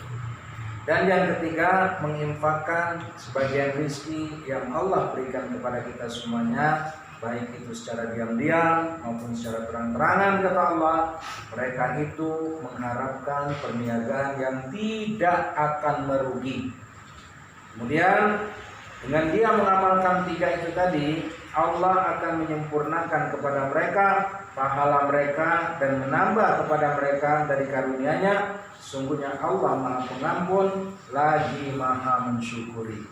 Dan yang ketiga, menginfakkan sebagian rezeki yang Allah berikan kepada kita semuanya, baik itu secara diam-diam maupun secara terang-terangan. Kata Allah, mereka itu mengharapkan perniagaan yang tidak akan merugi. Kemudian dengan dia mengamalkan 3 itu tadi, Allah akan menyempurnakan kepada mereka pahala mereka dan menambah kepada mereka dari karunia-Nya. Sungguhnya Allah Maha Pengampun lagi Maha Mensyukuri.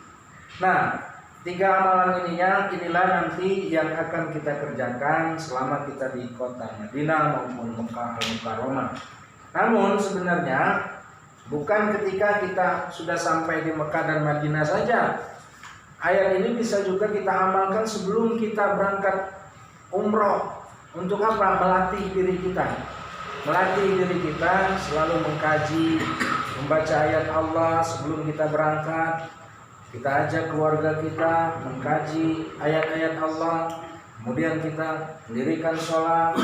Nah, 3 amalan inilah nanti yang akan kita kerjakan selama kita di kota Madinah maupun Mekah Al-Mukarramah. Namun sebenarnya bukan ketika kita sudah sampai di Mekah dan Madinah saja. Ayat ini bisa juga kita amalkan sebelum kita berangkat umroh. Untuk apa? Melatih diri kita. Melatih diri kita selalu mengkaji, membaca ayat Allah sebelum kita berangkat. Kita ajak keluarga kita mengkaji ayat-ayat Allah. Kemudian kita mendirikan sholat.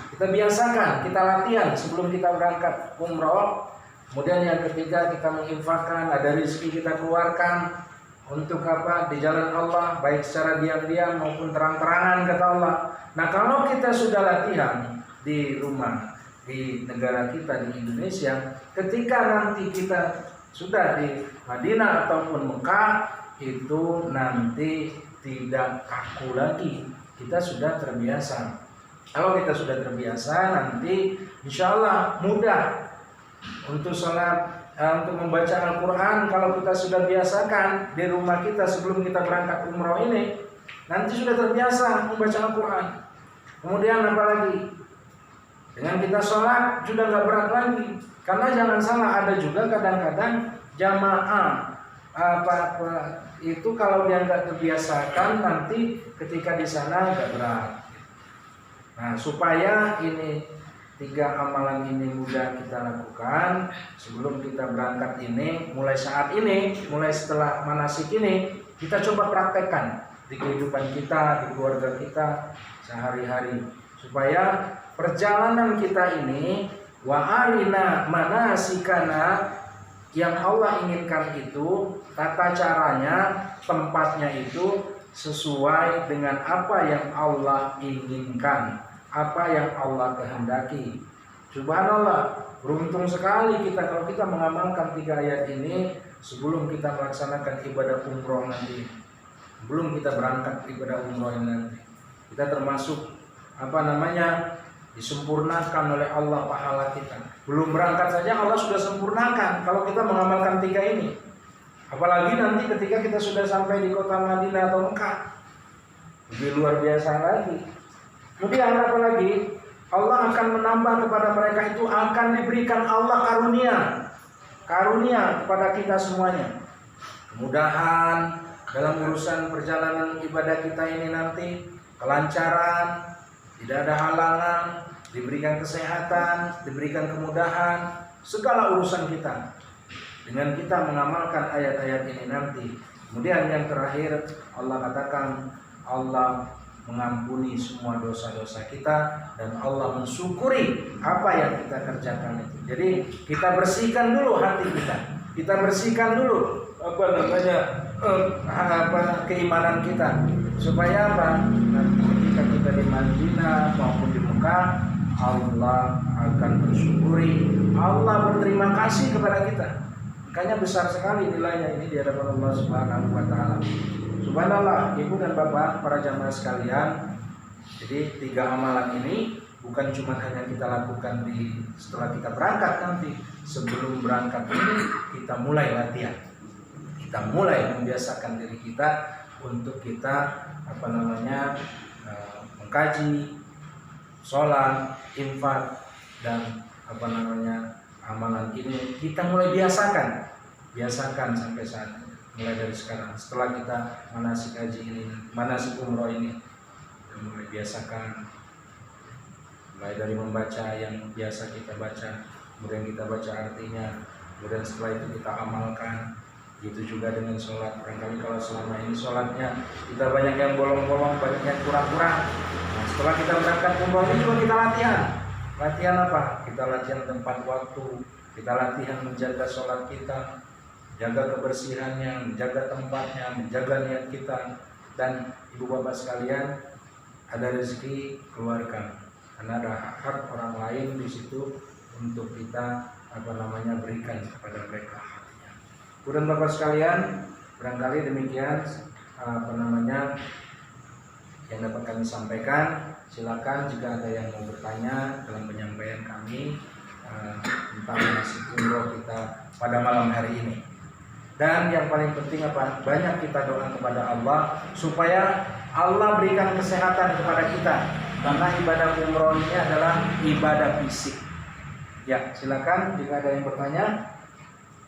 Kita biasakan, kita latihan sebelum kita berangkat umroh. Kemudian yang ketiga, kita menginfakkan, ada rezeki kita keluarkan. Untuk apa? Di jalan Allah, baik secara diam-diam maupun terang-terangan, kata Allah. Nah, kalau kita sudah latihan di rumah, di negara kita, di Indonesia, ketika nanti kita sudah di Madinah ataupun Mekah, itu nanti tidak kaku lagi. Kita sudah terbiasa. Kalau kita sudah terbiasa, nanti insya Allah mudah untuk sholat, untuk membaca Al-Quran. Kalau kita sudah biasakan di rumah kita sebelum kita berangkat umroh ini, nanti sudah terbiasa membaca Al-Quran. Kemudian apa lagi? Dengan kita sholat sudah nggak berat lagi. Karena jangan salah, ada juga kadang-kadang jamaah itu kalau dia nggak terbiasakan nanti ketika di sana nggak berat. Nah, supaya ini 3 amalan ini mudah kita lakukan sebelum kita berangkat ini, mulai saat ini, mulai setelah manasik ini, kita coba praktekkan di kehidupan kita, di keluarga kita sehari-hari, supaya perjalanan kita ini wa arina manasikana yang Allah inginkan itu, tata caranya, tempatnya itu sesuai dengan apa yang Allah inginkan, apa yang Allah kehendaki. Subhanallah, beruntung sekali kita kalau kita mengamalkan 3 ayat ini sebelum kita melaksanakan ibadah umroh nanti, sebelum kita berangkat ibadah umroh nanti. Kita termasuk disempurnakan oleh Allah pahala kita. Belum berangkat saja Allah sudah sempurnakan kalau kita mengamalkan 3 ini. Apalagi nanti ketika kita sudah sampai di kota Madinah atau Mekah, lebih luar biasa lagi. Kemudian apa lagi? Allah akan menambah kepada mereka itu, akan diberikan Allah karunia kepada kita semuanya. Kemudahan dalam urusan perjalanan ibadah kita ini nanti, kelancaran, tidak ada halangan, diberikan kesehatan, diberikan kemudahan, segala urusan kita. Dengan kita mengamalkan ayat-ayat ini nanti. Kemudian yang terakhir, Allah katakan Allah mengampuni semua dosa-dosa kita dan Allah mensyukuri apa yang kita kerjakan itu. Jadi kita bersihkan dulu hati kita bersihkan dulu keimanan kita, supaya apa? Nanti ketika kita di Madinah maupun di Mekah, Allah akan bersyukuri, Allah berterima kasih kepada kita. Makanya besar sekali nilainya ini di hadapan Allah Subhanahu wa taala. Subhanallah, Ibu dan Bapak, para jamaah sekalian. Jadi 3 amalan ini bukan cuma hanya kita lakukan setelah kita berangkat nanti. Sebelum berangkat ini kita mulai latihan. Kita mulai membiasakan diri kita untuk kita mengkaji, sholat, infak, dan amalan ini kita mulai biasakan sampai saat ini. Mulai dari sekarang, setelah kita manasik haji ini, manasik umroh ini, kita mulai biasakan, mulai dari membaca yang biasa kita baca, kemudian kita baca artinya, kemudian setelah itu kita amalkan. Itu juga dengan sholat. Barangkali kalau selama ini sholatnya kita banyak yang bolong-bolong, banyak yang kurang-kurang. Nah, setelah kita berangkat umroh ini juga kita latihan. Latihan apa? Kita latihan tempat waktu, kita latihan menjaga sholat kita, jaga kebersihannya, menjaga tempatnya, menjaga niat kita. Dan ibu bapak sekalian, ada rezeki keluarkan, karena ada hak orang lain di situ untuk kita berikan kepada mereka. Kemudian bapak sekalian, barangkali demikian yang dapat kami sampaikan. Silakan jika ada yang mau bertanya dalam penyampaian kami tentang manasik umroh kita pada malam hari ini. Dan yang paling penting apa? Banyak kita doa kepada Allah supaya Allah berikan kesehatan kepada kita, karena ibadah umroh ini adalah ibadah fisik. Ya, silakan jika ada yang bertanya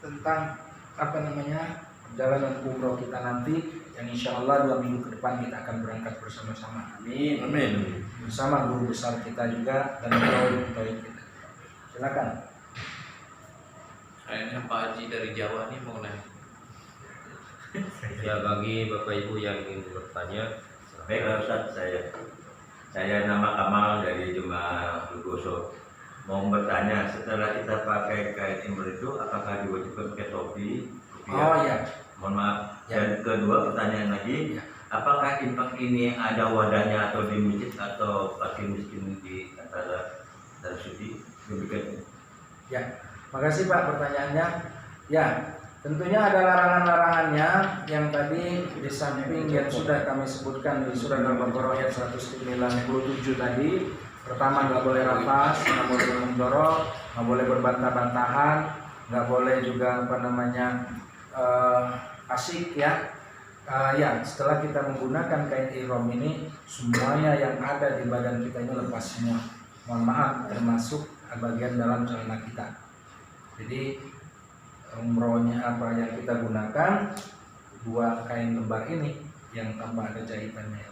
tentang perjalanan umroh kita nanti, yang insya Allah 2 minggu ke depan kita akan berangkat bersama-sama. Amin. Amin. Bersama guru besar kita juga dan guru kita. Silakan. Kayaknya Pak Haji dari Jawa nih mau nanya. Ya, bagi Bapak Ibu yang ingin bertanya, Baik Ustaz, saya nama Kamal dari Jemaah Lugoso. Mau bertanya, setelah kita pakai kain imron itu, apakah diwajibkan pakai topi? Oh ya. Mohon maaf. Ya. Dan kedua pertanyaan lagi, apakah infak ini ada wadahnya atau di masjid atau pakai miskin di antara suci? Demikian. Ya, makasih Pak pertanyaannya. Ya, tentunya ada larangan-larangannya yang tadi di samping yang sudah kami sebutkan di surat Al-Baqarah ayat 197 tadi. Pertama, nggak boleh rafas, nggak boleh mendorong, nggak boleh berbantah-bantahan, nggak boleh juga asik ya. Ya, setelah kita menggunakan kain ihram ini, semuanya yang ada di badan kita ini lepas semua. mohon maaf, termasuk bagian dalam celana kita. Jadi umrohnya apa yang kita gunakan, 2 kain lembar ini yang tanpa ada jahitannya.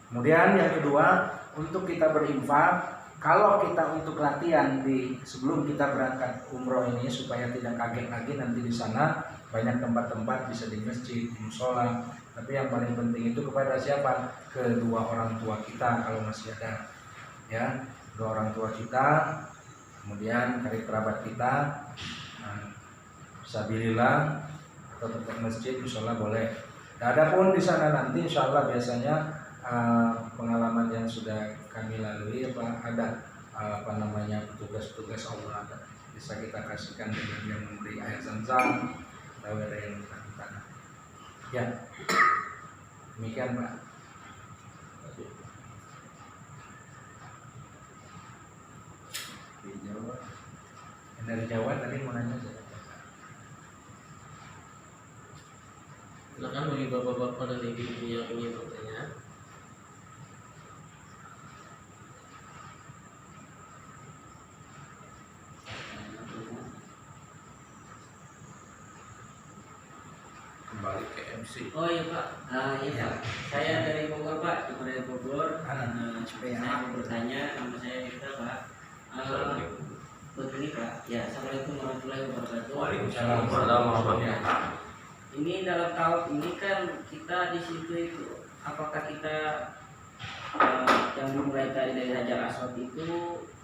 Kemudian yang kedua, untuk kita berinfak, kalau kita untuk latihan sebelum kita berangkat umroh ini supaya tidak kaget lagi nanti di sana banyak tempat-tempat, bisa di masjid, di musola. Tapi yang paling penting itu kepada siapa? Kedua orang tua kita kalau masih ada, ya, kedua orang tua kita, kemudian karib kerabat kita, fisabilillah atau tempat masjid, musola boleh. Nah, adapun di sana nanti insya Allah biasanya pengalaman yang sudah kami lalui ada petugas-petugas Allah ada, bisa kita kasihkan dengan yang memberi air zam-zam atau ada yang minta tanah. Ya, demikian Pak. Dari Jawa tadi mau nanya saja. Silakan bagi bapak-bapak dan ibu-ibu yang ingin bertanya. Kembali ke MC. Oh iya Pak, iya Pak. Saya dari Bogor Pak, dari Bogor. Saya mau bertanya, nama saya Mirta Pak. Begini Pak, ya Assalamualaikum warahmatullahi wabarakatuh. Waalaikumsalam warahmatullahi wabarakatuh. Ini dalam tawaf ini kan kita di situ itu, apakah kita yang dimulai tadi dari Hajar Aswad itu,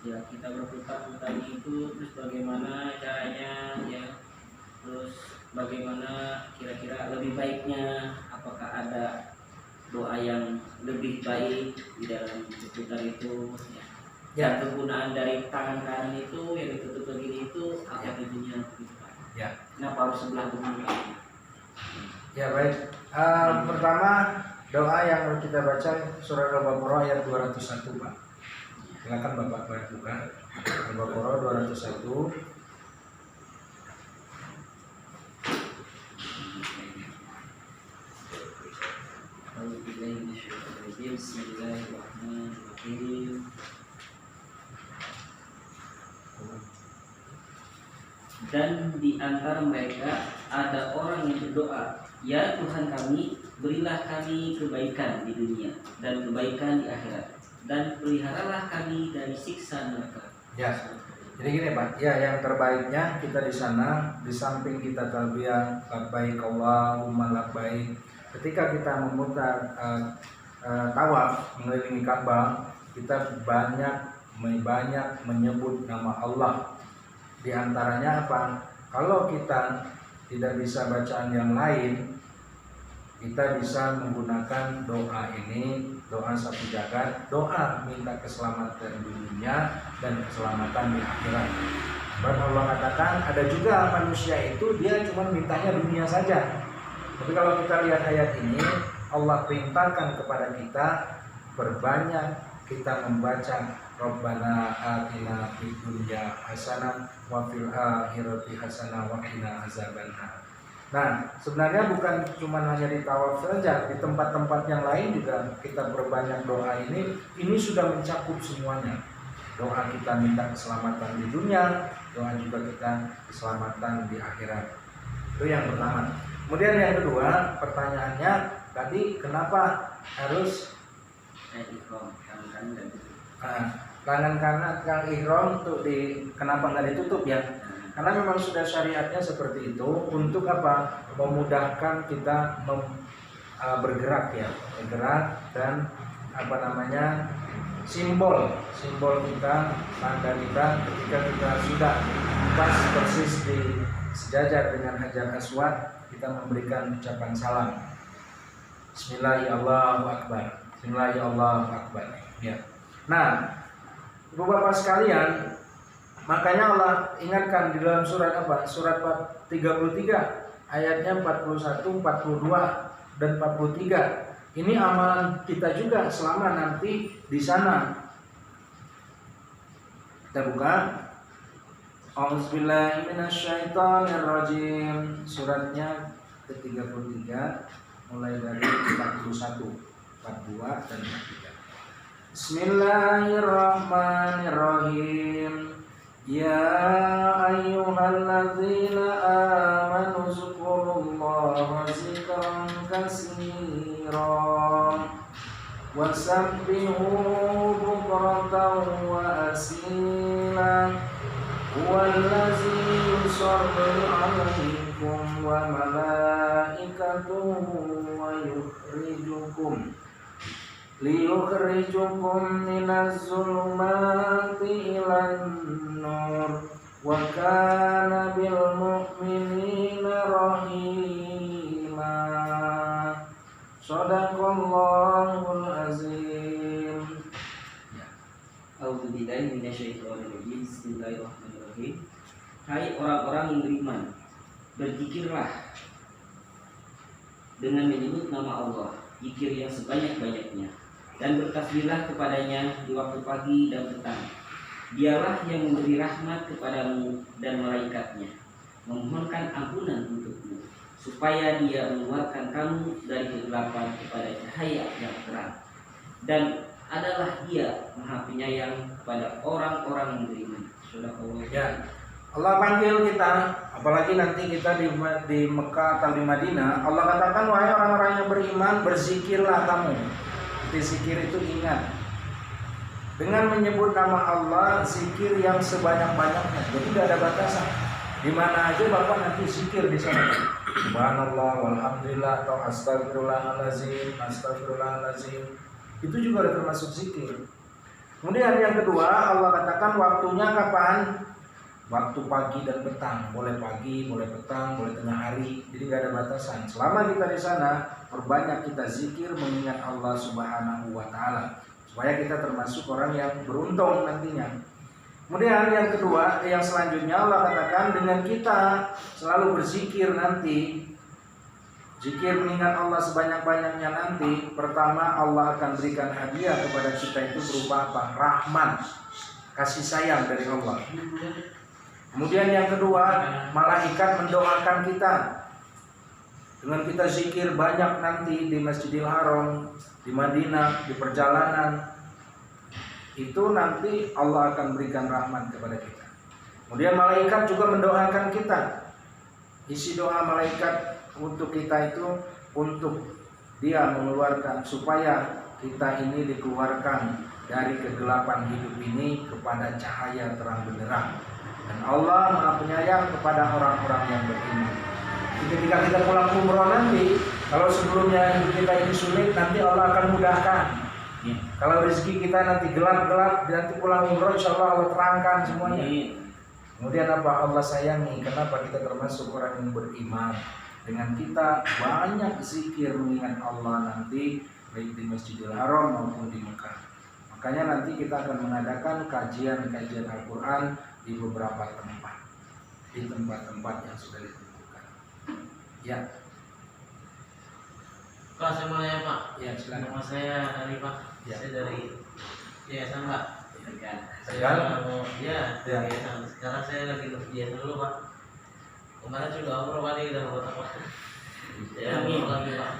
ya kita berputar-putar itu, terus bagaimana caranya, ya, terus bagaimana kira-kira lebih baiknya, apakah ada doa yang lebih baik di dalam berputar itu, ya. Dan penggunaan dari tangan kanan itu yang ditutup begini itu apa intinya? Ya. Kenapa harus sebelah begini? Ya baik. Pertama doa yang kita baca surah Al-Baqarah ayat 201 Pak. Silakan Bapak buka Al-Baqarah 201. Bismillahirrahmanirrahim. Dan di antara mereka ada orang yang berdoa, ya Tuhan kami, berilah kami kebaikan di dunia dan kebaikan di akhirat, dan peliharalah kami dari siksa neraka. Ya. Jadi gini Pak, ya yang terbaiknya kita di sana, di samping kita talbiyah labbaik Allahumma labbaik, ketika kita memutar tawaf mengelilingi Ka'bah, kita banyak menyebut nama Allah. Di antaranya apa? Kalau kita tidak bisa bacaan yang lain, kita bisa menggunakan doa ini, doa sapu jagat, doa minta keselamatan di dunia dan keselamatan di akhirat. Bahkan Allah katakan ada juga manusia itu dia cuma mintanya dunia saja. Tapi kalau kita lihat ayat ini, Allah perintahkan kepada kita berbanyak kita membaca Rabbana atina fid dunya hasanah wa fil akhirati hasanah wa qina azabannar. Nah, sebenarnya bukan cuma hanya di tawaf saja, di tempat-tempat yang lain juga kita berbanyak doa ini sudah mencakup semuanya. Doa kita minta keselamatan di dunia, doa juga kita keselamatan di akhirat. Itu yang pertama. Kemudian yang kedua, pertanyaannya tadi kenapa harus tangan kanan ihram untuk kenapa nggak ditutup ya? Karena memang sudah syariatnya seperti itu untuk apa? Memudahkan kita bergerak ya, bergerak dan simbol kita, tanda kita ketika kita sudah pas persis di sejajar dengan Hajar Aswad, kita memberikan ucapan salam. Bismillahirrahmanirrahim. Bismillahirrahmanirrahim. Ya. Nah, Bapak sekalian, makanya Allah ingatkan di dalam surat apa? Surat 33 ayatnya 41, 42 dan 43. Ini amalan kita juga selama nanti di sana. Kita buka. Auzubillahiminasyaitonirrajim. Suratnya ke-33 mulai dari 41, 42 dan 43. Bismillahirrahmanirrahim. Ya ayyuhalladzina amanu zkurullaha zikran katsiran wasabbihuhu bukratan wa asila huwallazi yusalli 'alaikum wa malaikatuhu wa liyukhrijukum minaz zulumati ilan nur wa kana bil mu'minina rahima. Shadaqallahul azim. A'udzubillahi minasyaitonirrajim. Bismillahirrahmanirrahim. Hai orang-orang yang beriman, berzikirlah dengan menyebut nama Allah, zikir yang sebanyak-banyaknya, dan bertasbihlah kepadanya di waktu pagi dan petang. Dialah yang memberi rahmat kepadamu dan malaikatnya, memohonkan ampunan untukmu, supaya dia mengeluarkan kamu dari kegelapan kepada cahaya yang terang. Dan adalah dia maha penyayang kepada orang-orang yang beriman. Sadaqallahu. Ya, Allah panggil kita, apalagi nanti kita di Mekah atau di Madinah. Allah katakan, wahai orang-orang yang beriman, berzikirlah kamu. Zikir itu ingat, dengan menyebut nama Allah, zikir yang sebanyak-banyaknya. Jadi tidak ada batasan. Di mana aja Bapak nanti zikir di sana. Subhanallah, walhamdulillah, atau astagfirullahalazim, astagfirullahalazim. Itu juga ada termasuk zikir. Kemudian yang kedua, Allah katakan waktunya kapan? Waktu pagi dan petang, boleh pagi, boleh petang, boleh tengah hari, jadi nggak ada batasan. Selama kita di sana, perbanyak kita zikir mengingat Allah Subhanahu wa Ta'ala, supaya kita termasuk orang yang beruntung nantinya. Kemudian yang kedua, yang selanjutnya Allah katakan dengan kita selalu berzikir nanti, zikir mengingat Allah sebanyak-banyaknya nanti. Pertama, Allah akan berikan hadiah kepada kita itu berupa apa? Rahmat, kasih sayang dari Allah. Kemudian yang kedua, malaikat mendoakan kita. Dengan kita zikir banyak nanti di Masjidil Haram, di Madinah, di perjalanan, itu nanti Allah akan berikan rahmat kepada kita. Kemudian malaikat juga mendoakan kita. Isi doa malaikat untuk kita itu untuk dia mengeluarkan, supaya kita ini dikeluarkan dari kegelapan hidup ini kepada cahaya terang benderang. Dan Allah Maha Penyayang kepada orang-orang yang beriman. Ketika kita pulang umroh nanti, kalau sebelumnya hidup kita ini sulit, nanti Allah akan mudahkan. Kalau rezeki kita nanti gelap-gelap, nanti pulang umroh insya Allah Allah terangkan semuanya. Kemudian apa? Allah sayangi. Kenapa? Kita termasuk orang yang beriman. Dengan kita banyak zikir mengingat Allah nanti, baik di Masjidil Haram maupun di Mekah. Makanya nanti kita akan mengadakan kajian-kajian Al-Quran di beberapa tempat, di tempat-tempat yang sudah ditentukan. Ya. Pak, saya mau nanya Pak. Ya, silakan. Nama saya dari Pak. Ya. Saya dari Yayasan Pak. Tegal? Mau, ya, Ya. Yayasan. Sekarang saya lagi ujian dulu Pak. Kemarin sudah umroh Pak, udah mau apa? Ya, umroh lagi Pak.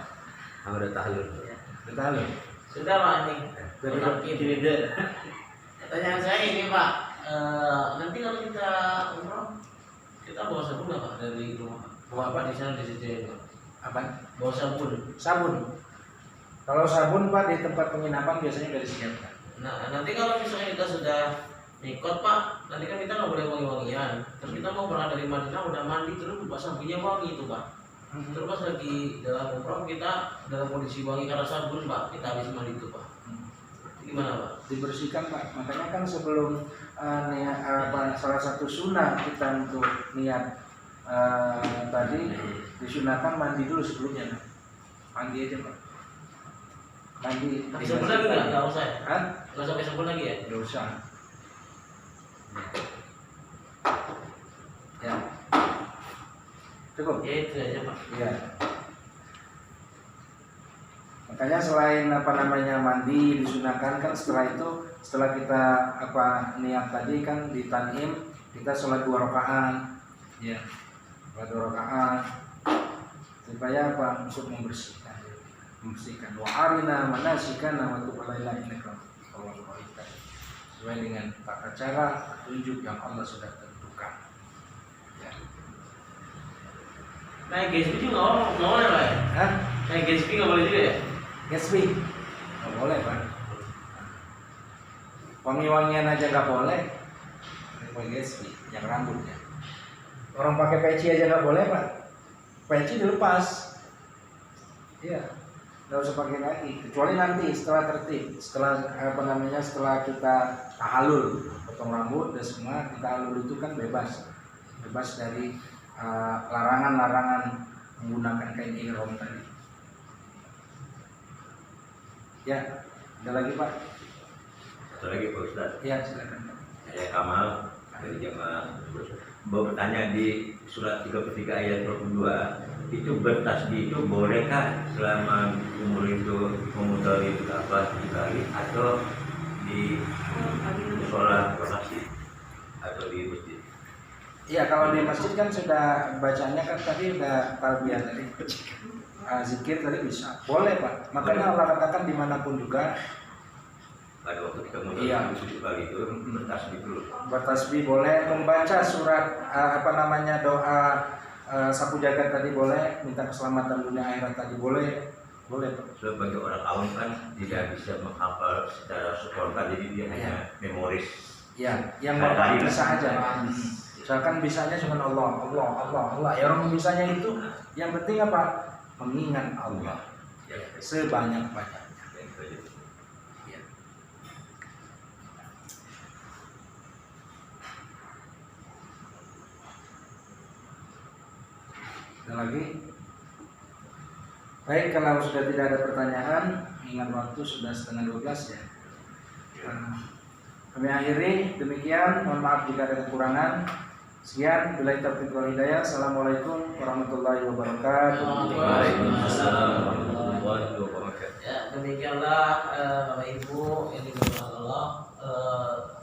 Udah tahlul. Ya. Betul. Sudah Pak ini. Dari Pertanyaan saya ini Pak. Nanti kalau kita umroh, kita bawa sabun nggak Pak dari rumah? Bawa apa di sana di situ Pak? Apa? Bawa sabun. Sabun. Kalau sabun Pak di tempat penginapan biasanya dari disiapkan. Nah, nanti kalau misalnya kita sudah nikot Pak, nanti kan kita nggak boleh wangi-wangian. Terus kita mau berangkat dari Madinah udah mandi terus lupa sabunnya wangi itu Pak. Terus pas lagi dalam umroh kita dalam kondisi wangi karena sabun Pak, kita habis mandi itu Pak. Gimana Pak? Dibersihkan Pak. Makanya kan sebelum salah satu sunnah kita untuk niat tadi disunahkan mandi dulu sebelumnya. Mandi aja Pak. Mandi. Pakai sabun lagi nggak usah ya? Hah? Nggak usah pakai sabun lagi ya? Nggak usah. Ya. Cukup. Ya itu aja Pak. Iya. Makanya selain mandi disunahkan kan setelah kita niat tadi kan di tanim kita sholat 2 rakaat. Ya. Sholat 2 rakaat supaya untuk membersihkan. Wa arina manasikana wa tub alaina innaka Allah berikan sesuai dengan tata cara petunjuk yang Allah sudah tentukan. Ya. Naik GSP juga nggak boleh Pak ya? Hah? Naik GSP nggak boleh juga ya? Gatsby? Nggak boleh Pak. Wangi-wangian aja nggak boleh. Pakai Gatsby, yang rambutnya. Orang pakai peci aja nggak boleh Pak. Peci dilepas. Iya, nggak usah pakai lagi. Kecuali nanti setelah tertib, setelah setelah kita tahalul, potong rambut dan semua kita halul itu kan bebas dari larangan-larangan menggunakan kain ihram tadi. Ya, ada lagi Pak? Satu lagi Pak Ustaz. Ya, silakan Pak. Saya Kamal dari jemaah. Mau bertanya di surat 33 ayat 22 itu bertasbih itu bolehkah selama umur itu memutar itu apa dikali atau di sholat bertasbih atau di masjid? Iya, kalau di masjid kan sudah bacanya kan tadi udah talbiyah tadi. Zikir tadi bisa. Boleh Pak. Makanya Allah katakan dimanapun juga Pada waktu kita mau Iya. kali itu bertasbih dulu. bertasbih boleh, membaca surat doa sapu jagat tadi boleh, minta keselamatan dunia akhirat tadi boleh Pak. Sebagai orang awam kan tidak bisa menghafal secara spontan jadi dia hanya memoris. Ya, yang bapak bisa aja. Misalkan bisanya cuma Allah. Ya orang bisanya itu yang penting apa? Mengingat Allah sebanyak-banyaknya. Ya. Ada lagi? Baik, kalau sudah tidak ada pertanyaan, ingat waktu sudah 11:30 ya. Kami akhiri demikian. Mohon maaf jika ada kekurangan. Sekian, billahi taufiq wal hidayah. Assalamualaikum warahmatullahi wabarakatuh. Waalaikumsalam warahmatullahi wabarakatuh. Ya, demikianlah Bapak Ibu yang dimuliakan Allah.